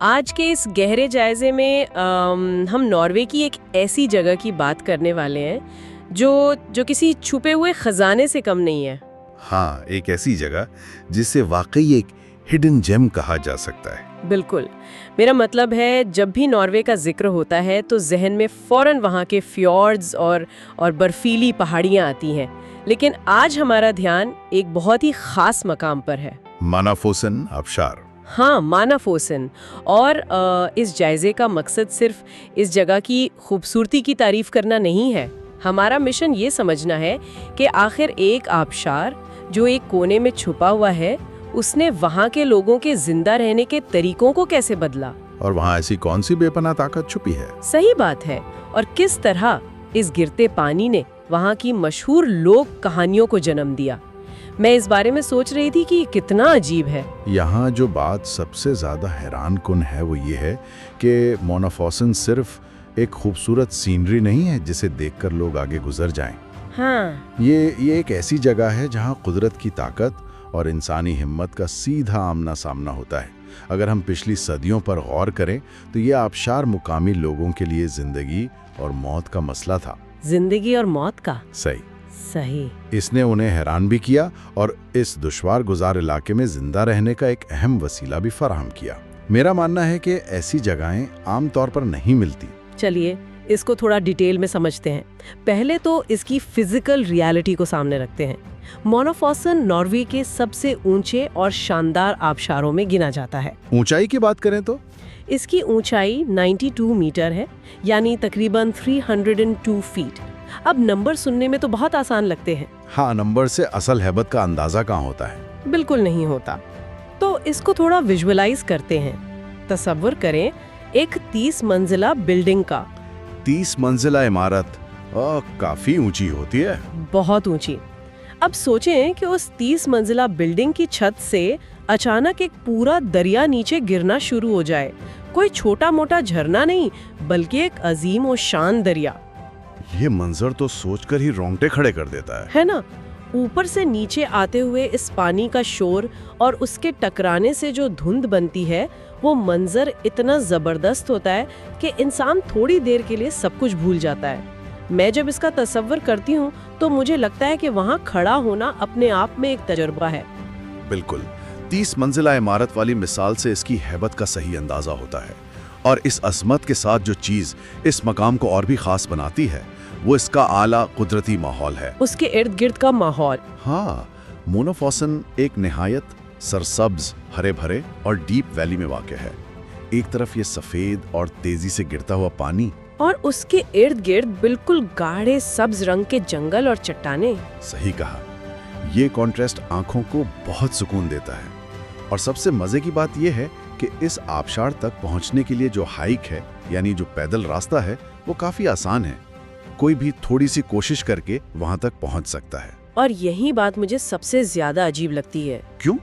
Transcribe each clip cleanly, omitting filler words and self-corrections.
आज के इस गहरे जायजे में हम नॉर्वे की एक ऐसी जगह की बात करने वाले हैं जो किसी छुपे हुए खजाने से कम नहीं है। हाँ, एक ऐसी जगह जिसे वाकई एक हिडन जेम कहा जा सकता है। बिल्कुल, मेरा मतलब है जब भी नॉर्वे का जिक्र होता है तो जहन में फौरन वहाँ के फ्योर्ड्स और बर्फीली पहाड़ियाँ आती हैं। लेकिन आज हमारा ध्यान एक बहुत ही खास मकाम पर है। मानाफोसन आबशार। हाँ, मानाफोसन। और इस जायजे का मकसद सिर्फ इस जगह की खूबसूरती की तारीफ करना नहीं है। हमारा मिशन ये समझना है कि आखिर एक आबशार जो एक कोने में छुपा हुआ है, उसने वहाँ के लोगों के जिंदा रहने के तरीकों को कैसे बदला। और वहाँ ऐसी कौन सी बेपनाह ताकत छुपी है। सही बात है। और किस तरह इस गिरते पानी ने वहाँ की मशहूर लोक कहानियों को जन्म दिया। मैं इस बारे में सोच रही थी कि कितना अजीब है। यहाँ जो बात सबसे ज्यादा हैरान कुन है वो ये है कि मानाफोसन सिर्फ एक खूबसूरत सीनरी नहीं है जिसे देखकर लोग आगे गुजर जाएं। हाँ, ये एक ऐसी जगह है जहाँ कुदरत की ताकत और इंसानी हिम्मत का सीधा आमना सामना होता है। अगर हम पिछली सदियों पर गौर करें तो ये आबशार मुकामी लोगों के लिए जिंदगी और मौत का मसला था। जिंदगी और मौत का। सही। इसने उन्हें हैरान भी किया और इस दुश्वार गुजार इलाके में जिंदा रहने का एक अहम वसीला भी फराहम किया। मेरा मानना है कि ऐसी जगहें आमतौर पर नहीं मिलती। चलिए इसको थोड़ा डिटेल में समझते हैं। पहले तो इसकी फिजिकल रियलिटी को सामने रखते हैं। मानाफोसन नॉर्वे के सबसे ऊंचे और शानदार आबशारों में गिना जाता है। ऊंचाई की बात करें तो इसकी ऊंचाई 92 मीटर है, यानी तकरीबन 302 फीट। अब नंबर सुनने में तो बहुत आसान लगते हैं। हाँ, नंबर से असल हैबत का अंदाजा कहाँ होता है। बिल्कुल नहीं होता। तो इसको थोड़ा विजुअलाइज करते हैं। तसव्वुर करें एक 30 मंजिला बिल्डिंग का। 30 मंजिला इमारत काफी ऊंची होती है। बहुत ऊंची। अब सोचें कि उस 30 मंजिला बिल्डिंग की छत से अचानक एक पूरा दरिया नीचे गिरना शुरू हो जाए। कोई छोटा मोटा झरना नहीं, बल्कि एक अजीम और शान दरिया। ये मंजर तो सोचकर ही रोंगटे खड़े कर देता है ना? ऊपर से नीचे आते हुए इस पानी का शोर और उसके टकराने से जो धुंध बनती है, वो मंजर इतना जबरदस्त होता है कि इंसान थोड़ी देर के लिए सब कुछ भूल जाता है। मैं जब इसका तसव्वुर करती हूँ तो मुझे लगता है कि वहाँ खड़ा होना अपने आप में एक तजुर्बा है। बिल्कुल, 30 मंजिला इमारत वाली मिसाल से इसकी हैबत का सही अंदाजा होता है। और इस अजमत के साथ जो चीज इस मकाम को और भी खास बनाती है वो इसका आला कुदरती माहौल है। उसके इर्द गिर्द का माहौल। हाँ, मानाफोसन एक निहायत सरसब्ज, हरे भरे और डीप वैली में वाक़ है। एक तरफ ये सफेद और तेजी से गिरता हुआ पानी और उसके इर्द गिर्द बिल्कुल गाढ़े सब्ज रंग के जंगल और चट्टाने। सही कहा। ये कॉन्ट्रास्ट आंखों को बहुत सुकून देता है। और सबसे मजे की बात यह है कि इस आबशार तक पहुंचने के लिए जो हाइक है, यानी जो पैदल रास्ता है, वो काफी आसान है। कोई भी थोड़ी सी कोशिश करके वहां तक पहुंच सकता है। और यही बात मुझे सबसे ज्यादा अजीब लगती है। क्यों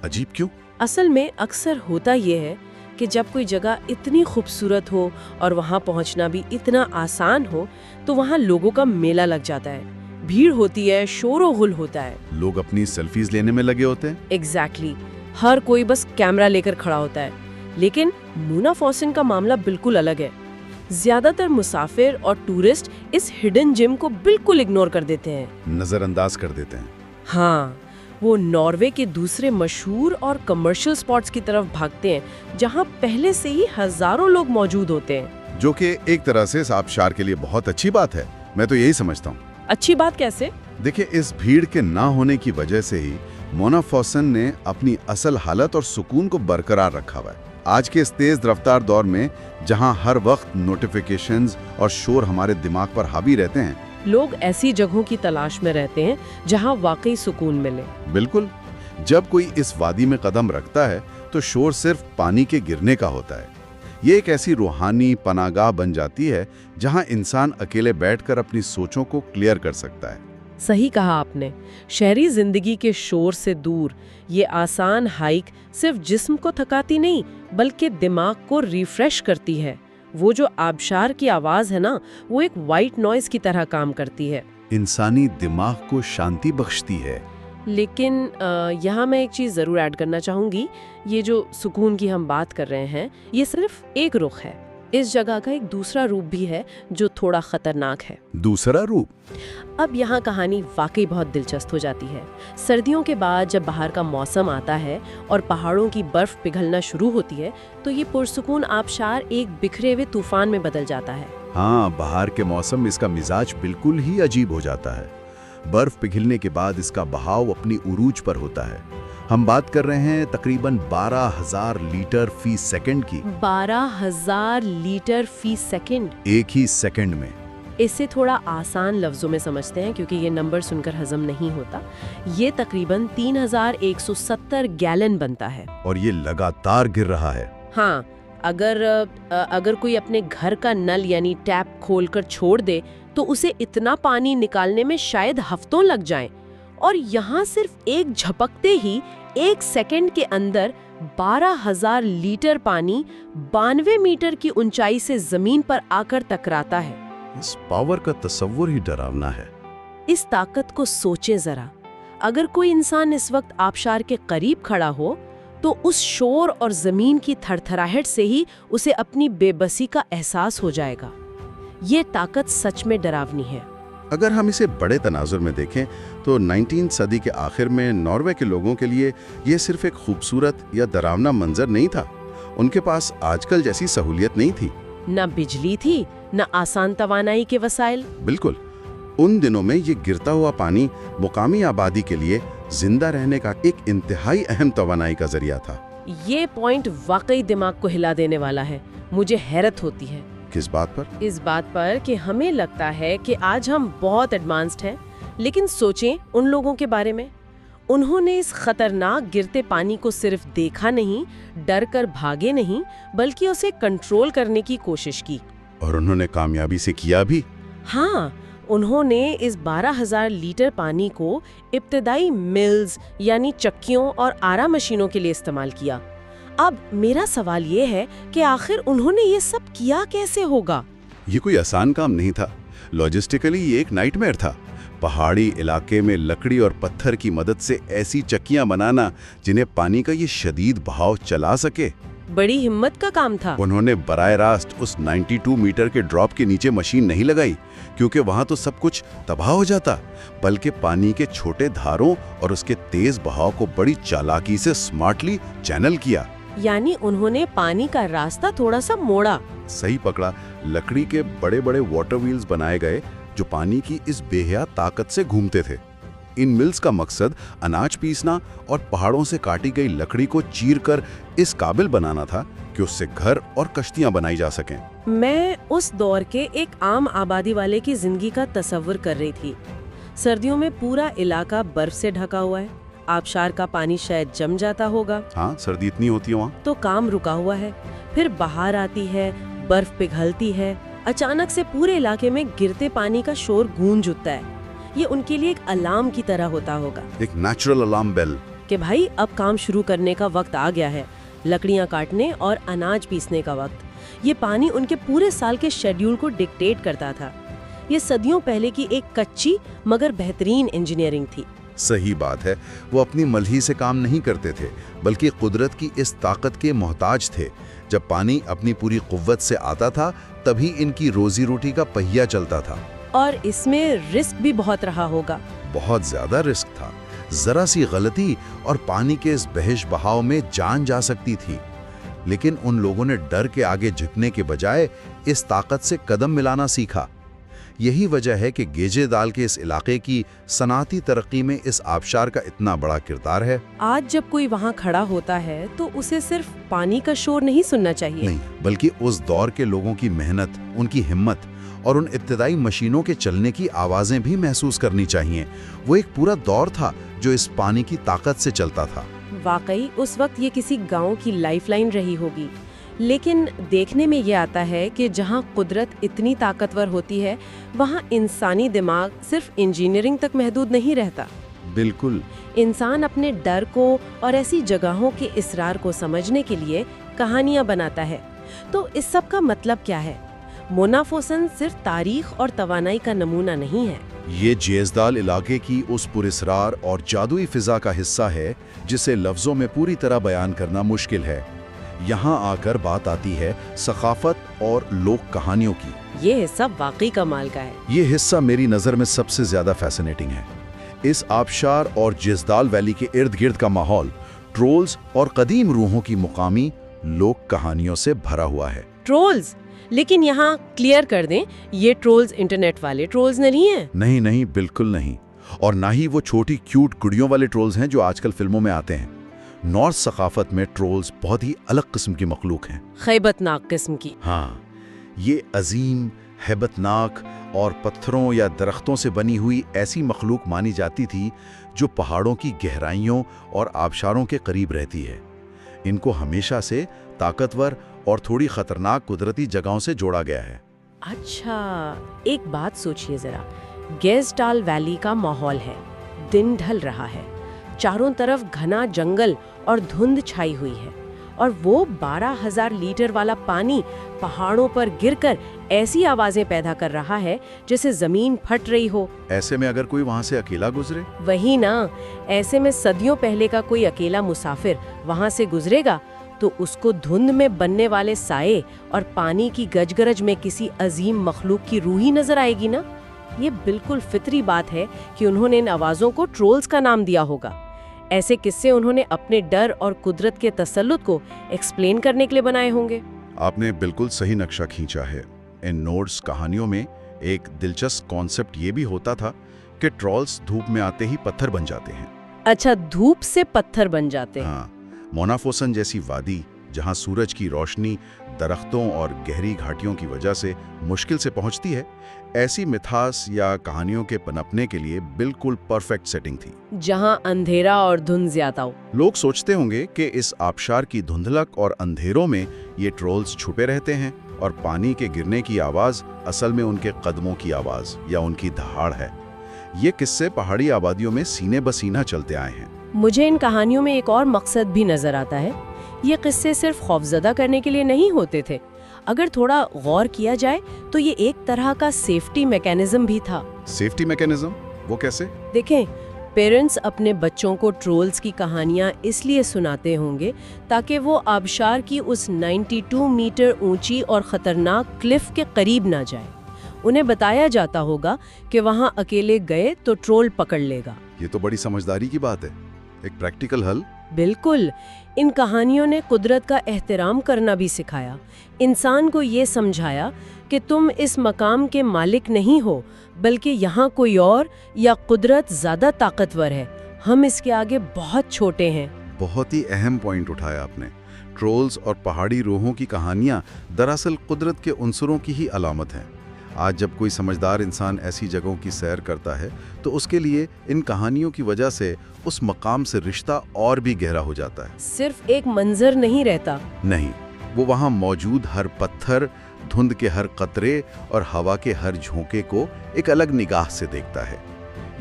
अजीब क्यों? असल में अक्सर होता ये है कि जब कोई जगह इतनी खूबसूरत हो और वहां पहुंचना भी इतना आसान हो, तो वहां लोगों का मेला लग जाता है। भीड़ होती है, शोर गुल होता है, लोग अपनी सेल्फीज लेने में लगे होते हैं। एग्जैक्टली। हर कोई बस कैमरा लेकर खड़ा होता है। लेकिन मानाफोसन का मामला बिल्कुल अलग है। ज्यादातर मुसाफिर और टूरिस्ट इस हिडन जिम को बिल्कुल इग्नोर कर देते हैं, नजरअंदाज कर देते हैं। हाँ, वो नॉर्वे के दूसरे मशहूर और कमर्शियल स्पॉट्स की तरफ भागते हैं, जहाँ पहले से ही हजारों लोग मौजूद होते हैं। जो कि एक तरह से इस आबशार के लिए बहुत अच्छी बात है। मैं तो यही समझता हूँ। अच्छी बात कैसे? देखिए, इस भीड़ के ना होने की वजह से ही मानाफोसन ने अपनी असल हालत और सुकून को बरकरार रखा हुआ है। आज के इस तेज रफ्तार दौर में जहां हर वक्त नोटिफिकेशंस और शोर हमारे दिमाग पर हावी रहते हैं, लोग ऐसी जगहों की तलाश में रहते हैं जहां वाकई सुकून मिले। बिल्कुल। जब कोई इस वादी में कदम रखता है तो शोर सिर्फ पानी के गिरने का होता है। ये एक ऐसी रूहानी पनागाह बन जाती है जहां इंसान अकेले बैठकर अपनी सोचों को क्लियर कर सकता है। सही कहा आपने। शहरी जिंदगी के शोर से दूर ये आसान हाइक सिर्फ जिस्म को थकाती नहीं, बल्कि दिमाग को रिफ्रेश करती है। वो जो आबशार की आवाज है ना, वो एक वाइट नॉइज की तरह काम करती है। इंसानी दिमाग को शांति बख्शती है। लेकिन यहाँ मैं एक चीज़ ज़रूर ऐड करना चाहूँगी। ये जो सुकून की हम बात कर रहे हैं, ये सिर्फ एक रुख है। इस जगह का एक दूसरा रूप भी है जो थोड़ा खतरनाक है। दूसरा रूप? अब यहाँ कहानी वाकई बहुत दिलचस्प हो जाती है। सर्दियों के बाद जब बाहर का मौसम आता है और पहाड़ों की बर्फ पिघलना शुरू होती है, तो ये पुरसुकून आबशार एक बिखरे हुए तूफान में बदल जाता है। हाँ, बाहर के मौसम में इसका मिजाज बिल्कुल ही अजीब हो जाता है। बर्फ पिघलने के बाद इसका बहाव अपनी उरूज पर होता है। हम बात कर रहे हैं तकरीबन 12,000 लीटर फी सेकंड की। 12,000 लीटर फी सेकंड? एक ही सेकंड में। इसे थोड़ा आसान लफ्जों में समझते हैं क्योंकि ये नंबर सुनकर हजम नहीं होता। ये तकरीबन 3,170 गैलन बनता है। और ये लगातार गिर रहा है। हाँ, अगर कोई अपने घर का नल यानी टैप खोलकर छोड़ दे तो उसे इतना पानी निकालने में शायद हफ्तों लग जाएं। और यहाँ सिर्फ एक झपकते ही 1 सेकंड के अंदर 12,000 लीटर पानी 92 मीटर की ऊंचाई से जमीन पर आकर टकराता है। इस पावर का तस्वुर ही डरावना है। इस ताकत को सोचें जरा। अगर कोई इंसान इस वक्त आबशार के करीब खड़ा हो तो उस शोर और जमीन की थरथराहट से ही उसे अपनी बेबसी का एहसास हो जाएगा। ये ताकत सच में डरावनी है। अगर हम इसे बड़े तनाजुर में देखें तो 19वीं सदी के आखिर में नॉर्वे के लोगों के लिए ये सिर्फ एक खूबसूरत या डरावना मंजर नहीं था। उनके पास आजकल जैसी सहूलियत नहीं थी। न बिजली थी, न आसान तवानाई के वसाइल। बिल्कुल। उन दिनों में ये गिरता हुआ पानी मुकामी आबादी के लिए जिंदा रहने का एक इंतहाई अहम तवानाई का जरिया था। ये पॉइंट वाकई दिमाग को हिला देने वाला है। मुझे हैरत होती है। किस बात पर? इस बात पर कि हमें लगता है कि आज हम बहुत एडवांस्ड हैं, लेकिन सोचें उन लोगों के बारे में। उन्होंने इस खतरनाक गिरते पानी को सिर्फ देखा नहीं, डर कर भागे नहीं, बल्कि उसे कंट्रोल करने की कोशिश की। और उन्होंने कामयाबी से किया भी। हाँ, उन्होंने इस 12,000 लीटर पानी को इब्तदाई मिल्स यानी चक्कियों और आरा मशीनों के लिए इस्तेमाल किया। अब मेरा सवाल ये है कि आखिर उन्होंने ये सब किया कैसे होगा? ये कोई आसान काम नहीं था। लॉजिस्टिकली ये एक नाइटमेयर था। पहाड़ी इलाके में लकड़ी और पत्थर की मदद से ऐसी चक्कियां बनाना जिन्हें पानी का ये शदीद बहाव चला सके, बड़ी हिम्मत का काम था। उन्होंने बराह रास्त उस 92 मीटर के ड्रॉप के नीचे मशीन नहीं लगाई, क्योंकि वहां तो सब कुछ तबाह हो जाता, बल्कि पानी के छोटे धारों और उसके तेज बहाव को बड़ी चालाकी से स्मार्टली चैनल किया। यानी उन्होंने पानी का रास्ता थोड़ा सा मोड़ा। सही पकड़ा। लकड़ी के बड़े बड़े वाटर व्हील्स बनाए गए जो पानी की इस बेहया ताकत से घूमते थे। इन मिल्स का मकसद अनाज पीसना और पहाड़ों से काटी गई लकड़ी को चीरकर इस काबिल बनाना था कि उससे घर और कश्तियां बनाई जा सकें। मैं उस दौर के एक आम आबादी वाले की जिंदगी का तस्वर कर रही थी। सर्दियों में पूरा इलाका बर्फ से ढका हुआ है, आबशार का पानी शायद जम जाता होगा। हाँ, सर्दी इतनी होती है वहाँ। तो काम रुका हुआ है। फिर बाहर आती है, बर्फ पिघलती है, अचानक से पूरे इलाके में गिरते पानी का शोर गूंज उठता है। ये उनके लिए एक अलार्म की तरह होता होगा, एक नेचुरल अलार्म बेल, कि भाई अब काम शुरू करने का वक्त आ गया है, लकड़ियां काटने और अनाज पीसने का वक्त। ये पानी उनके पूरे साल के शेड्यूल को डिक्टेट करता था। ये सदियों पहले की एक कच्ची मगर बेहतरीन इंजीनियरिंग थी। सही बात है। वो अपनी मलही से काम नहीं करते थे, बल्कि कुदरत की इस ताकत के मोहताज थे। जब पानी अपनी पूरी कुव्वत से आता था, तभी इनकी रोजी रोटी का पहिया चलता था। और इसमें रिस्क भी बहुत रहा होगा। बहुत ज्यादा रिस्क था। जरा सी गलती और पानी के इस बहिश बहाव में जान जा सकती थी। लेकिन उन लोगों ने डर के आगे झुकने के बजाय इस ताकत से कदम मिलाना सीखा। यही वजह है कि गेजेदाल के इस इलाके की सनाती तरक्की में इस आबशार का इतना बड़ा किरदार है। आज जब कोई वहाँ खड़ा होता है तो उसे सिर्फ पानी का शोर नहीं सुनना चाहिए, नहीं, बल्कि उस दौर के लोगों की मेहनत, उनकी हिम्मत और उन इब्तदाई मशीनों के चलने की आवाजें भी महसूस करनी चाहिए। वो एक पूरा दौर था जो इस पानी की ताकत से चलता था। वाकई उस वक्त ये किसी गांव की लाइफलाइन रही होगी। लेकिन देखने में ये आता है कि जहाँ कुदरत इतनी ताकतवर होती है, वहाँ इंसानी दिमाग सिर्फ इंजीनियरिंग तक महदूद नहीं रहता। बिल्कुल। इंसान अपने डर को और ऐसी जगहों के इसरार को समझने के लिए कहानियाँ बनाता है। तो इस सब का मतलब क्या है? मोनाफोसन सिर्फ तारीख और तवानाई का नमूना नहीं है, ये जेज़दाल इलाके की उस पुरस्रार और जादुई फिजा का हिस्सा है जिसे लफ्ज़ों में पूरी तरह बयान करना मुश्किल है। यहाँ आकर बात आती है सकाफत और लोक कहानियों की। ये हिस्सा वाकई कमाल का है। ये हिस्सा मेरी नज़र में सबसे ज़्यादा फैसिनेटिंग है। इस आबशार और जेज़दाल वैली के इर्द गिर्द का माहौल ट्रोल्स और कदीम रूहों की मुकामी लोक कहानियों से भरा हुआ है। ट्रोल्स? लेकिन यहाँ क्लियर कर दें, ये ट्रोल्स इंटरनेट वाले ट्रोल्स नहीं हैं। नहीं नहीं, बिल्कुल नहीं। और ना ही वो छोटी क्यूट गुड़ियों वाले ट्रोल्स हैं जो आजकल फिल्मों में आते हैं। नॉर्थ सकाफत में ट्रोल्स बहुत ही अलग किस्म की मखलूक हैं। खैबतनाक किस्म की। हाँ, ये अजीम, हैबतनाक और पत्थरों या दरख्तों से बनी हुई ऐसी मखलूक मानी जाती थी जो पहाड़ों की गहराइयों और आबशारों के करीब रहती है। इनको हमेशा से ताकतवर और थोड़ी खतरनाक कुदरती जगहों से जोड़ा गया है। अच्छा, एक बात सोचिए जरा। जेज़दाल वैली का माहौल है, दिन ढल रहा है, चारों तरफ घना जंगल और धुंध छाई हुई है, और वो 12,000 लीटर वाला पानी पहाड़ों पर गिरकर ऐसी आवाजें पैदा कर रहा है जैसे जमीन फट रही हो। ऐसे में अगर कोई वहां से अकेला गुजरे? वही ना, ऐसे में सदियों पहले का कोई अकेला मुसाफिर वहां से गुजरेगा तो उसको धुंध में बनने वाले साए और पानी की गजगरज में किसी अजीम मखलूक की रूह ही नजर आएगी ना। ये बिल्कुल फितरी बात है कि उन्होंने इन आवाजों को ट्रोल्स का नाम दिया होगा। ऐसे किस्से उन्होंने अपने डर और कुदरत के तसल्लुत को एक्सप्लेन करने के लिए बनाए होंगे। आपने बिल्कुल सही नक्शा खींचा है। इन नोर्स कहानियों में एक दिलचस्प कॉन्सेप्ट ये भी होता था कि ट्रोल्स धूप में आते ही पत्थर बन जाते हैं। अच्छा, धूप से पत्थर बन जाते हैं? हाँ, मोनाफोसन जैसी वादी जहाँ सूरज की रोशनी दरख्तों और गहरी घाटियों की वजह से मुश्किल से पहुँचती है, ऐसी मिथास या कहानियों के पनपने के लिए बिल्कुल परफेक्ट सेटिंग थी। जहाँ अंधेरा और धुंध ज्यादा हो। लोग सोचते होंगे कि इस आबशार की धुंधलक और अंधेरों में ये ट्रोल्स छुपे रहते हैं और पानी के गिरने की आवाज़ असल में उनके कदमों की आवाज़ या उनकी दहाड़ है। ये किस्से पहाड़ी आबादियों में सीने बसीना चलते आए हैं। मुझे इन कहानियों में एक और मकसद भी नजर आता है। ये किस्से सिर्फ खौफजदा करने के लिए नहीं होते थे। अगर थोड़ा गौर किया जाए तो ये एक तरह का सेफ्टी मैकेनिज्म भी था। Safety mechanism? वो कैसे? देखें, पेरेंट्स अपने बच्चों को ट्रोल्स की कहानियां इसलिए सुनाते होंगे ताकि वो आबशार की उस 92 मीटर ऊंची और खतरनाक क्लिफ के करीब ना जाए। उन्हें बताया जाता होगा कि वहां अकेले गए तो ट्रोल पकड़ लेगा। ये तो बड़ी समझदारी की बात है, एक प्रैक्टिकल हल। बिल्कुल। इन कहानियों ने कुदरत का एहतराम करना भी सिखाया। इंसान को ये समझाया कि तुम इस मकाम के मालिक नहीं हो, बल्कि यहाँ कोई और या कुदरत ज़्यादा ताकतवर है। हम इसके आगे बहुत छोटे हैं। बहुत ही अहम पॉइंट उठाया आपने। ट्रोल्स और पहाड़ी रूहों की कहानियाँ दरअसल कुदरत के उनसरों की ही अलामत हैं। आज जब कोई समझदार इंसान ऐसी जगहों की सैर करता है तो उसके लिए इन कहानियों की वजह से उस मकाम से रिश्ता और भी गहरा हो जाता है। सिर्फ एक मंजर नहीं रहता। नहीं, वो वहाँ मौजूद हर पत्थर, धुंध के हर कतरे और हवा के हर झोंके को एक अलग निगाह से देखता है।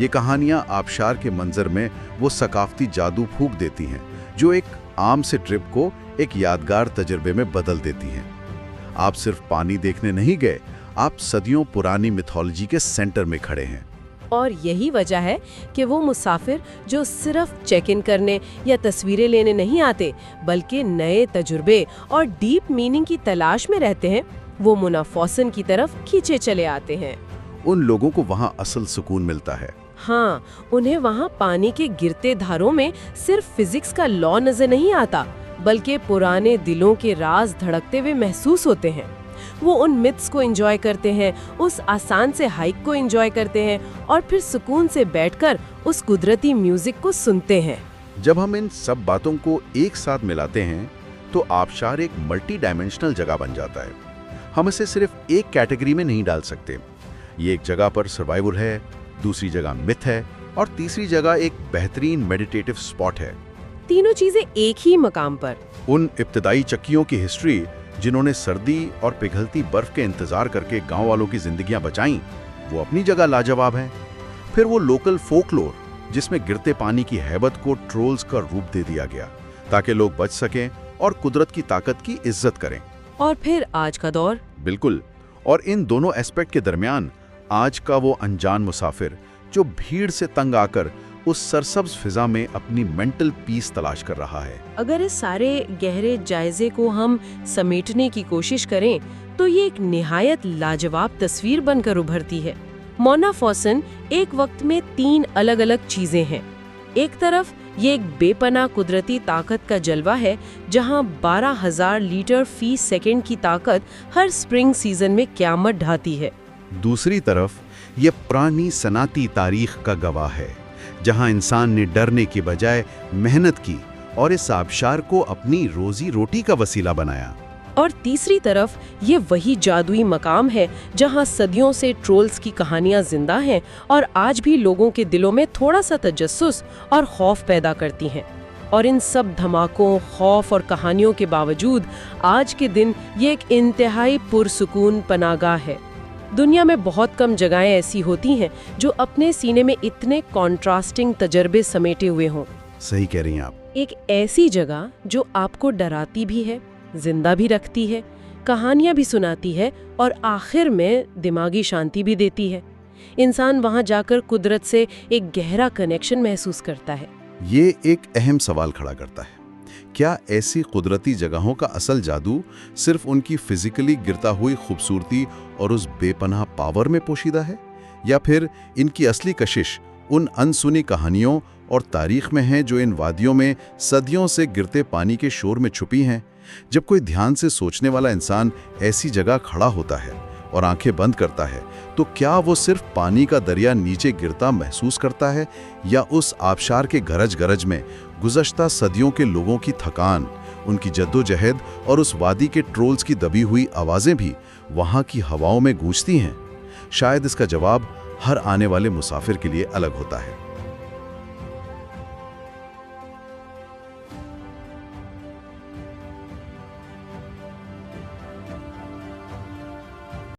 ये कहानियाँ आबशार के मंजर में वो सकाफती जादू फूंक देती हैं जो एक आम से ट्रिप को एक यादगार तजुर्बे में बदल देती हैं। आप सिर्फ पानी देखने नहीं गए, आप सदियों पुरानी मिथोलॉजी के सेंटर में खड़े हैं। और यही वजह है कि वो मुसाफिर जो सिर्फ चेक इन करने या तस्वीरें लेने नहीं आते, बल्कि नए तजुर्बे और डीप मीनिंग की तलाश में रहते हैं, वो मोनाफोसन की तरफ खींचे चले आते हैं। उन लोगों को वहाँ असल सुकून मिलता है। हाँ, उन्हें वहाँ पानी के गिरते धारों में सिर्फ फिजिक्स का लॉ नजर नहीं आता, बल्कि पुराने दिलों के राज धड़कते हुए महसूस होते हैं। वो उन मिथ्स को एंजॉय करते हैं, उस आसान से हाइक को एंजॉय करते हैं और फिर सुकून से बैठकर उस कुदरती म्यूजिक को सुनते हैं। जब हम इन सब बातों को एक साथ मिलाते हैं तो आबशार एक मल्टी डायमेंशनल जगह बन जाता है। हम इसे सिर्फ एक कैटेगरी में नहीं डाल सकते। ये एक जगह पर सर्वाइवल है, दूसरी जगह मिथ है और तीसरी जगह एक बेहतरीन मेडिटेटिव स्पॉट है। तीनों चीजें एक ही मकाम पर। उन इब्तदाई चक्कियों की हिस्ट्री जिन्होंने सर्दी और पिघलती बर्फ के इंतजार करके गांव वालों की जिंदगियां बचाईं, वो अपनी जगह लाजवाब हैं। फिर वो लोकल फोकलोर जिसमें गिरते पानी की हैबत को ट्रोल्स का रूप दे दिया गया ताकि लोग बच सकें और कुदरत की ताकत की इज्जत करें। और फिर आज का दौर। बिल्कुल। और इन दोनों एस्पेक्ट के दरमियान आज का वो अनजान मुसाफिर जो भीड़ से तंग आकर उस सरसब्ज फिजा में अपनी मेंटल पीस तलाश कर रहा है। अगर इस सारे गहरे जायजे को हम समेटने की कोशिश करें तो ये एक निहायत लाजवाब तस्वीर बनकर उभरती है। मोना फॉसन एक वक्त में 3 अलग-अलग चीजें हैं। एक तरफ ये एक बेपनाह कुदरती ताकत का जलवा है जहां 12,000 लीटर फी सेकंड की ताकत हर स्प्रिंग सीजन में क़यामत ढाती है। दूसरी तरफ ये पुरानी सनाती तारीख का गवाह है जहां इंसान ने डरने के बजाय मेहनत की और इस आबशार को अपनी रोजी रोटी का वसीला बनाया। और तीसरी तरफ ये वही जादुई मकाम है जहां सदियों से ट्रोल्स की कहानियां जिंदा हैं और आज भी लोगों के दिलों में थोड़ा सा तजस्सुस और खौफ पैदा करती हैं। और इन सब धमाकों, खौफ और कहानियों के बावजूद आज के दिन ये एक इंतहाई पुरसुकून पनागाह है। दुनिया में बहुत कम जगहें ऐसी होती हैं जो अपने सीने में इतने कॉन्ट्रास्टिंग तजर्बे समेटे हुए हों। सही कह रही हैं आप। एक ऐसी जगह जो आपको डराती भी है, जिंदा भी रखती है, कहानियां भी सुनाती है और आखिर में दिमागी शांति भी देती है। इंसान वहां जाकर कुदरत से एक गहरा कनेक्शन महसूस करता है। ये एक अहम सवाल खड़ा करता है, क्या ऐसी कुदरती जगहों का असल जादू सिर्फ उनकी फिजिकली गिरता हुई खूबसूरती और उस बेपनाह पावर में पोशीदा है, या फिर इनकी असली कशिश उन अनसुनी कहानियों और तारीख में है जो इन वादियों में सदियों से गिरते पानी के शोर में छुपी हैं? जब कोई ध्यान से सोचने वाला इंसान ऐसी जगह खड़ा होता है और आंखें बंद करता है तो क्या वो सिर्फ पानी का दरिया नीचे गिरता महसूस करता है, या उस आबशार के गरज गरज में गुज़श्ता सदियों के लोगों की थकान, उनकी जद्दोजहद और उस वादी के ट्रोल्स की दबी हुई आवाज़ें भी वहाँ की हवाओं में गूंजती हैं? शायद इसका जवाब हर आने वाले मुसाफिर के लिए अलग होता है।